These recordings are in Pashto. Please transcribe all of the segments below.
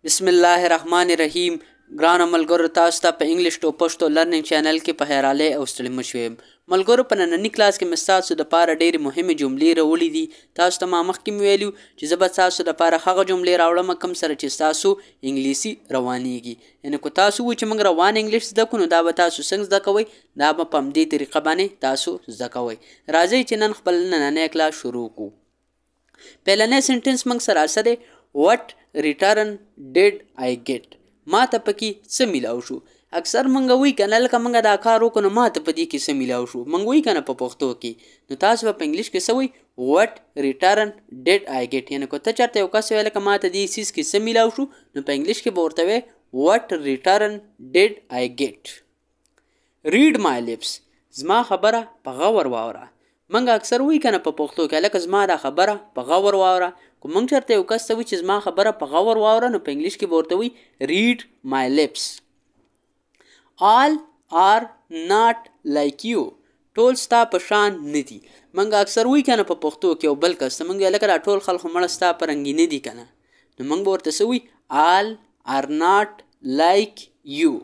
بسم الله الرحمن الرحیم. ګرانو ملګرو، تاسو ته په انګلیش ټو پښتو لرنینګ چینل کې په خیرالی او ستړي مه شوئ. ملګرو، په ننني کلاس کې مې ستاسو دپاره ډېرې مهمې جملې راوړي دي. تاسو ته ما مخکې مې ویلي چې زه به ستاسو دپاره هغه جملې راوړم کوم سره چې ستاسو انګلیسي روانیږي. یعنې که تاسو وایئ چې موږ روان انګلیش زده کړو، نو دا به تاسو څنګه زده کوئ؟ دا به په همدې طریقه باندې تاسو زده کوئ. راځئ چې نن خپل نننی کلاس شروع کړو. پهلنی سنټنس موږ سره څه دی؟ What return did I get؟ ما ته پکې څه میلاو شو؟ اکثر موږ وایي که نه لکه موږ دا کار وکړو نو ما ته په دې کې څه میلاو شو. موږ وایي که نه په پښتو کې، نو تاسو به په انګلیش کې څه وایي؟ What return did I get؟ یعنې که ته چېرته یو کس ویل لکه ما ته دې څیز کې څه میلاو شو، نو په انګلیش کې به ورته وایې What return did I get؟ Read my lips، زما خبره په غور واوره. موږ اکثر وایي که نه په پښتو کې لکه زما دا خبره په غور واوره. که موږ چېرته یو کس ته وایي چې زما خبره په غور واوره، نو په انګلیش کې به ورته وایي read my lips. all are not like you، ټول ستا په شان نه دي. موږ اکثر وایي که نه په پښتو کې یو بل کس ته موږ لکه دا ټول خلک خو مړه ستا په رنګي نه دي که نه، نو موږ به ورته څه وایي all are not like you.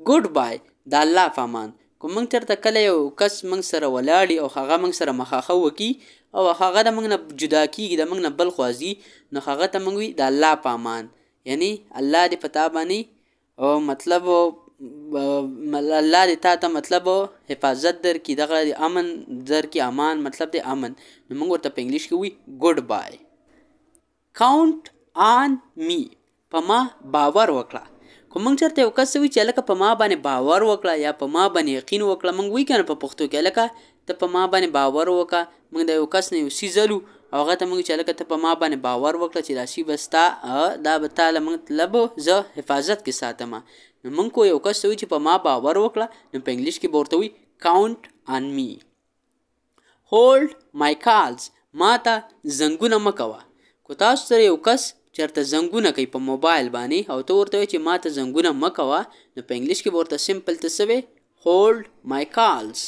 ګوډ بای، د الله په امان. که موږ چېرته کله یو کس موږ سره ولاړي او هغه موږ سره مخاخه وکړي او هغه د موږ نه جدا کېږي، د موږ نه بل خوا ځي، نو هغه ته موږ وایي د الله په امان. یعنې الله دې په تا باندې مطلب الله دې تا ته مطلب حفاظت درکړي، دغه امن درکړي. امان مطلب دی امن، نو موږ ورته په انګلیش کې وایي ګوډ بای. کاونټ آن می، په ما باور وکړه. که موږ چېرته یو کس وایي چې هلکه په ما باندې باور وکړه یا په ما باندې یقین وکړه، موږ وایي که نه په پښتو کې هلکه ته په ما باندې باور وکړه. موږ د یو کس نه یو څیز الو او هغه ته موږ چې هلکه ته په ما باندې باور وکړه چې دا شي به ستا دا به تا له مطلب زه حفاظت کې ساتم. نو موږ کو یو کس ته وایي چې په ما باور وکړه، نو په انګلیش کې به ورته وایي کاونټ آن می. هولډ مای کالز، ما ته زنګونه مه کوه. که تاسو سره یو کس چېرته زنګونه کوي په موبایل باندې او ته ورته وایې چې ما ته زنګونه مه کوه، نو په انګلیش کې به ورته سمپل ته څه وایې هولډ مای کالز.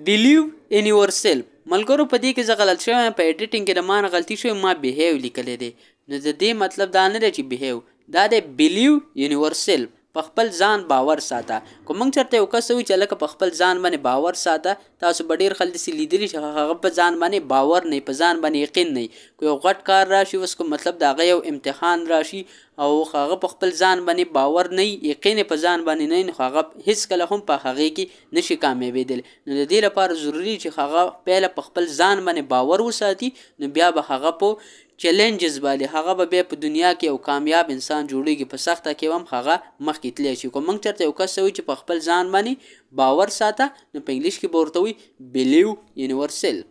بلیو ان یور سیلف، ملګرو په دې کې زه غلط شوی یم، په ایډیټینګ کې د ما نه غلطي شوې، ما بیهیو لیکلی دی. نو د دې مطلب دا نه دی چې بیهیو، دا دی بلیو ان یور سیلف، په خپل ځان باور ساته. که موږ چېرته یو کس وایي چې هلکه په خپل ځان باندې باور ساته، تاسو به ډېر خلک داسې لیدلي چې هغه په ځان باندې باور نه وي، په ځان باندې یقین نه وي. که یو غټ کار راشي، اوس که مطلب د هغه یو امتحان راشي او هغه په خپل ځان باندې باور نه وي، یقین یې په ځان باندې نه وي، نو هغه هېڅکله هم په هغې کې نشي کامیابېدلی. نو د دې لپاره ضروري چې هغه پیله په خپل ځان باندې باور وساتي، نو بیا به هغه په چیلنجز باندې هغه به بیا په دنیا کې یو کامیاب انسان جوړېږي، په سخته کې هم هغه مخکې تللی شي. که موږ چېرته یو کس وایي چې په خپل ځان باندې باور ساته، نو په انګلیش کې به ورته وایي بلیو ان یور سیلف.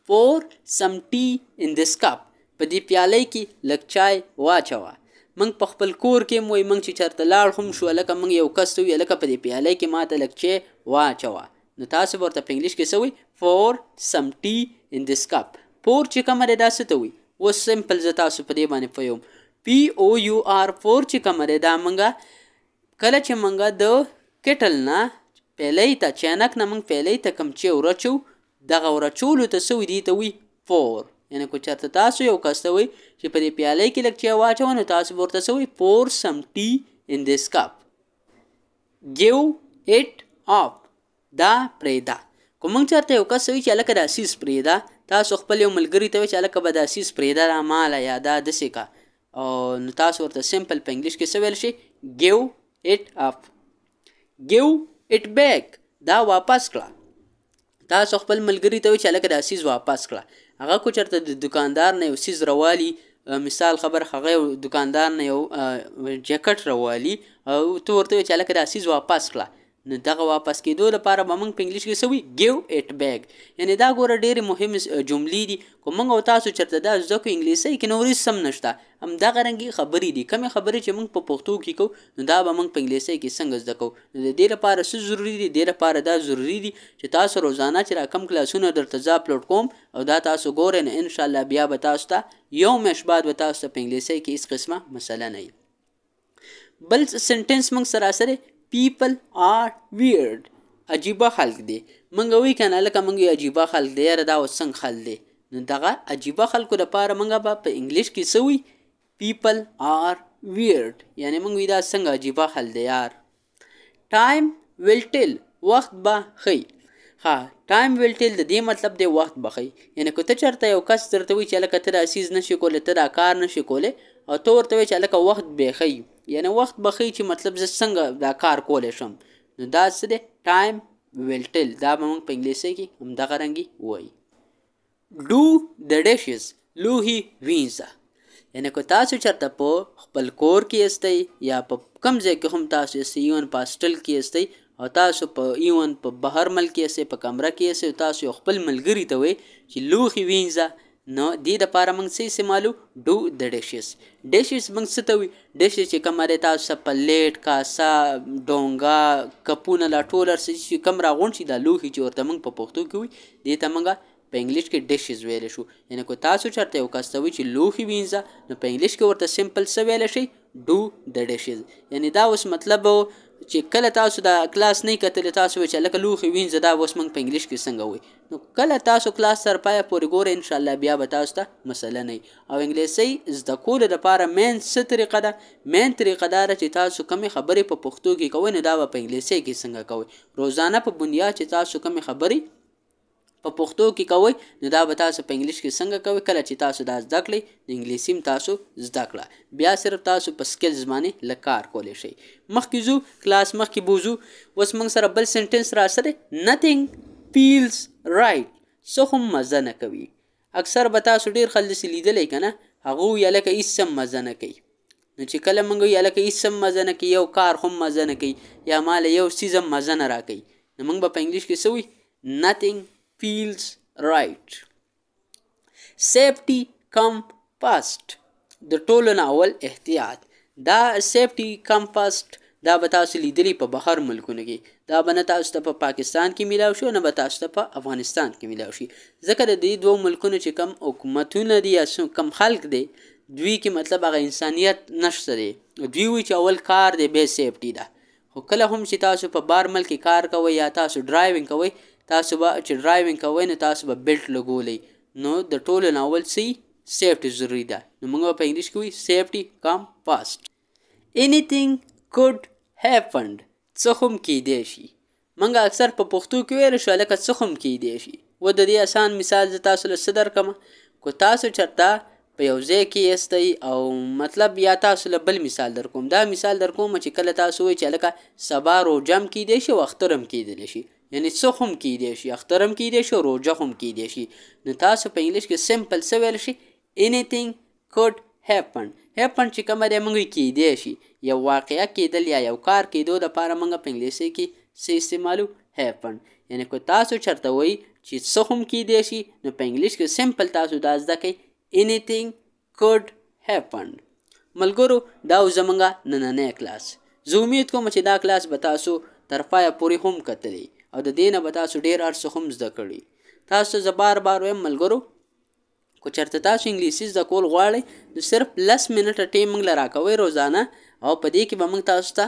pour some tea in this cup، په دې پیالۍ کې لږ چای واچوه. موږ په خپل کور کې هم وایي، موږ چې چېرته لاړ هم شو، لکه موږ یو کس ته وایي هلکه په دې پیالۍ کې ما ته لږ چای واچوه، نو تاسو به ورته په انګلیش کې څه وایي pour some tea in this cup. پور چې کومه دی دا څه ته وایي؟ اوس سمپل زه تاسو په دې باندې پوهوم. POUR پور چې کومه دی دا موږ کله چې موږ د کټل نه پیلۍ ته چینک نه موږ پیلۍ ته کوم چې ورچو، دغه ورچولو ته څه وایي؟ دې ته وایي پور. یعنې که چېرته تاسو یو کس ته وایي چې په دې پیالۍ کې لږ چای واچوه، نو تاسو به ورته څه وایي pour some tea in this cup. give it up، دا پرېږده. که موږ چېرته یو کس وایي چې هلکه دا څیز پرېږده، تاسو خپل یو ملګري ته وایي چې هلکه به دا څیز پرېږده دا ماله یا دا داسې که، نو تاسو ورته سمپل په انګلیش کې څه ویل شي give it up. give it back، دا واپس کړه. تاسو خپل ملګري ته وایي چې هلکه دا څیز واپس کړه. هغه کو چېرته د دوکاندار نه یو څیز راوالي، مثال خبر هغه یو دوکاندار نه یو جاکټ راوالي او ته ورته وایي چې هلکه دا څیز واپس کړه، نو دغه واپس کېدو لپاره به موږ په انګلیش کې څه وایي give it back. یعنې دا ګوره ډېرې مهمې جملې دي. که موږ او تاسو چېرته دا زده کړو انګلیسۍ کې، نو هېڅ هم نشته، همدغه رنګې خبرې دي. کمې خبرې چې موږ په پښتو کې کوو، نو دا به موږ په انګلیسۍ کې څنګه زده کوو؟ نو د دې لپاره څه ضروري دي؟ دې لپاره دا ضروري دي چې تاسو روزانه چې را کم کلاسونه درته زه اپلوډ کوم او دا تاسو ګورئ، نو انشاءالله بیا به تاسو ته یو میاشت بعد به تاسو ته په انګلیسۍ کې هېڅ قسمه مسله نه وي. بل سنټنس موږ سره سره people are weird، عجیبه خلق دی. موږ وایي که نه لکه موږ وایو عجیبه خلق دی، یاره دا اوس څنګه خلق دی، نو دغه عجیبه خلکو دپاره موږ به په انګلیش کې څه وایي people are weird یعنی موږ وی دا څنګه عجیبه حل دی یار. time will tell وخت به ښیي. ها time will tell د دې مطلب دی وخت به ښیي. یعنی که ته چېرته یو کس درته وایي چې هلکه ته دا څیز نشي کولی ته دا کار نشي کولی او ته ورته وایي چې هلکه وخت به ښیي یعنی وخت به ښیي چې مطلب زه څنګه دا کار کولی شم نو دا څه دی time will tell. دا به موږ په انګلیسي کې همدغه رنګې وایي. do the dishes لوښي وینځه. یعنی که تاسو چېرته په خپل کور کې یاستئ یا په کوم ځای کې هم تاسو یاستئ ایون په هاسټل کې یاستئ او تاسو په ایون په بهر ملک کې یاستئ په کمره کې یاستئ او تاسو یو خپل ملګري ته وایئ چې لوښي وینځه نو دې دپاره موږ څه استعمالو do the dishes. dishes موږ څه ته وایي dishes چې کوم دی تاسو پلیټ کاسه ډونګه کپونه لا ټول هر څه چې کوم راغونډ شي دا لوښي چې ورته موږ په پښتو کې وایي دې ته موږ په انګلیش کې ډیشز ویلی شو. یعنی که تاسو چېرته یو کس ته وایي چې لوښي وینځه نو په انګلیش کې ورته سمپل څه ویلی شئ do the dishes. یعنی دا اوس مطلب چې کله تاسو دا کلاس نه کتلی تاسو وایي چې هلکه لوښي وینځه دا اوس موږ په انګلیش کې څنګه وایي نو کله تاسو کلاس تر پایه پورې ګوره انشاءالله بیا به تاسو ته مسله نه وي. او انګلیسي زده کولو دپاره مین څه طریقه ده مین طریقه دا ده چې تاسو کومې خبرې په پښتو کې کوئ نو دا به په انګلیسي کې څنګه کوئ. روزانه په بنیاد چې تاسو کومې خبرې په پښتو کې کوئ نو دا به تاسو په انګلیش کې څنګه کوئ. کله چې تاسو دا زده کړئ د انګلیسي هم تاسو زده کړه بیا صرف تاسو په سکلز باندې لږ کار کولی شئ. مخکې ځو کلاس مخکې بوځو. اوس موږ سره بل سنټنس راسره nothing feels right څه هم مزه نه کوي. اکثر به تاسو ډېر خلک داسې لیدلی که نه هغه وایي هلکه هېڅ هم مزه نه کوي. نو چې کله موږ وایي هلکه هېڅ هم مزه نه کوي یو کار هم مزه نه کوي یا ماله یو څیز هم مزه نه راکوي نو موږ به په انګلیش کې څه وایي nothing feels right. safety come first د ټولو نه اول احتیاط. دا safety come first دا به تاسو لیدلی په بهر ملکونو کې دا به نه تاسو ته په پاکستان کې میلاو شي نه به تاسو ته په افغانستان کې میلاو شي ځکه د دې دوو ملکونو چې کم حکومتونه دي یا کم خلک دی دوی کې مطلب هغه انسانیت نشته دی. دوی وایي چې اول کار دی بیا سیفټي ده. خو کله هم چې تاسو په بار ملک کې کار کوئ یا تاسو ډرایوینګ کوئ تاسو به چې ډرایوینګ کوئ نو تاسو به بیلټ لګولی نو د ټولو نه اول څه سیفټي ضروري ده نو موږ په انګلیش کې وایي سیفټي کم فاست. anything could happened څه هم کیدی شي. موږ اکثر په پښتو کې ویلی شو هلکه څه هم کیدی شي. و د دې اسان مثال زه تاسو له څه درکړم که تاسو چېرته په یو ځای کې یاستئ او مطلب یا تاسو له بل مثال در کوم دا مثال در کوم چې کله تاسو وایئ چې هلکه سبا روژه هم کیدی شي او اختر هم کیدلی شي یعنی څه هم کیدی شي اختر هم کیدی شي او روژه هم کیدی شي نو تاسو په انګلیش کې سمپل څه ویلی شي anything could happen. happen چې کومه دی موږ کیدی شي یو واقعه کیدل یا یو کار کیدو دپاره موږ په انګلیسي کې څه استعمالو happen. یعنی که تاسو چېرته وایئ چې څه هم کیدی شي نو په انګلیش کې سمپل تاسو دا زده کوئ anything could happen. ملګرو دا و زموږ نننی کلاس. زه امید کوم چې دا کلاس به تاسو تر پایه پورې هم کتلی او د دې نه به تاسو ډېر هر څه هم زده کړي. تاسو زه بار بار وایم ملګرو که چېرته تاسو انګلیسي زده کول غواړئ نو صرف 10 منټه ټیم موږ له راکوئ روزانه او په دې کې به موږ تاسو ته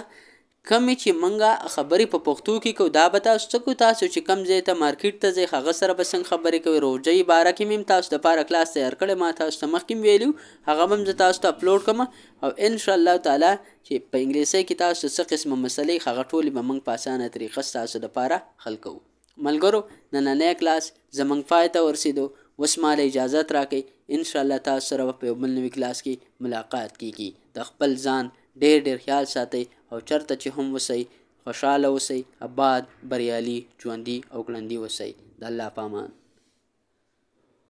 کمې چې موږ خبرې په پښتو کې کوو دا به تاسو څه کوو. تاسو چې کم ځای ته مارکیټ ته ځئ هغه سره به څنګه خبرې کوئ. روژې باره کې مې هم تاسو دپاره کلاس تیار کړی ما تاسو ته مخکې هم ویلي هغه به هم زه تاسو ته اپلوډ کړم او انشاءالله تعالی چې په انګلیسۍ کې تاسو څه قسمه مسلې هغه ټولې به موږ په اسانه طریقه ستاسو دپاره حل کوو. ملګرو نننی کلاس زموږ پای ته ورسېدو. اوس ماله اجازت راکئ انشاءالله تاسو سره به په یو بل نوي کلاس کې ملاقات کیږي. د خپل ځان ډېر ډېر خیال ساتئ او چېرته چې هم اوسئ خوشحاله اوسئ آباد بریالي ژوندي او ګړندي اوسئ. د الله په امان.